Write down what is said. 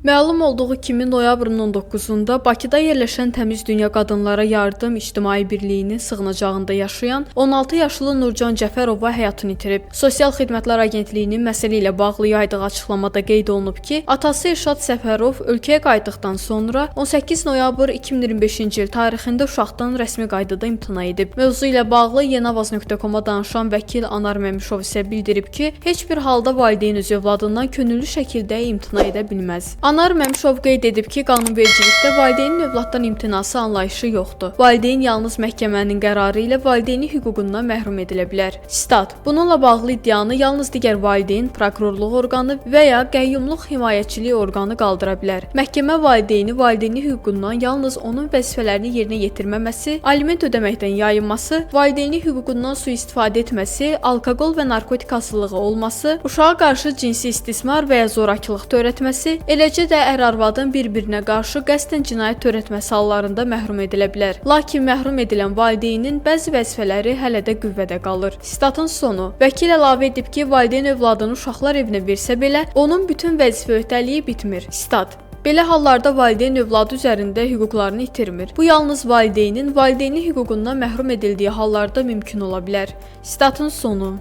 Məlum olduğu kimi noyabrın 19-da Bakıda yerləşən Təmiz Dünya Qadınlara Yardım İctimai Birliyinin sığınacağında yaşayan 16 yaşlı Nurcan Cəfərova həyatını itirib. Sosial Xidmətlər Agentliyinin məsələ ilə bağlı yaydığı açıqlamada qeyd olunub ki, atası Elşad Səfərov ölkəyə qayıtdıqdan sonra 18 noyabr 2025-ci il tarixində uşaqdan rəsmi qaydada imtina edib. Mövzu ilə bağlı yenavaz.com-a danışan vəkil Anar Məmşov isə bildirib ki, heç bir halda valideyn öz övladından könüllü şəkildə imtina edə bilməz. Anar Məmşov qeyd edib ki, qanunvericilikdə valideynin övladdan imtinası anlayışı yoxdur. Valideyn yalnız məhkəmənin qərarı ilə valideyni hüququndan məhrum edilə bilər. Stat: Bununla bağlı iddianı yalnız digər valideyn, prokurorluq orqanı və ya qəyyumluq himayəçilik orqanı qaldıra bilər. Məhkəmə valideyni hüququndan yalnız onun vəzifələrini yerinə yetirməməsi, aliment ödəməkdən yayınması, valideyni hüququndan sui-istifadə etməsi, alkoqol və narkotik asılılığı olması, uşağa qarşı cinsi istismar və ya zorakılıq törətməsi, eləcə də ər-arvadın bir-birinə qarşı qəsdən cinayət törətməsi hallarında məhrum edilə bilər. Lakin məhrum edilən valideynin bəzi vəzifələri hələ də qüvvədə qalır. Statın sonu. Vəkil əlavə edib ki, valideyn övladını uşaqlar evinə versə belə, onun bütün vəzifə öhdəliyi bitmir. Stat: Belə hallarda valideyn övladı üzərində hüquqlarını itirmir. Bu yalnız valideynin valideyni hüququndan məhrum edildiyi hallarda mümkün ola bilər. Statın sonu.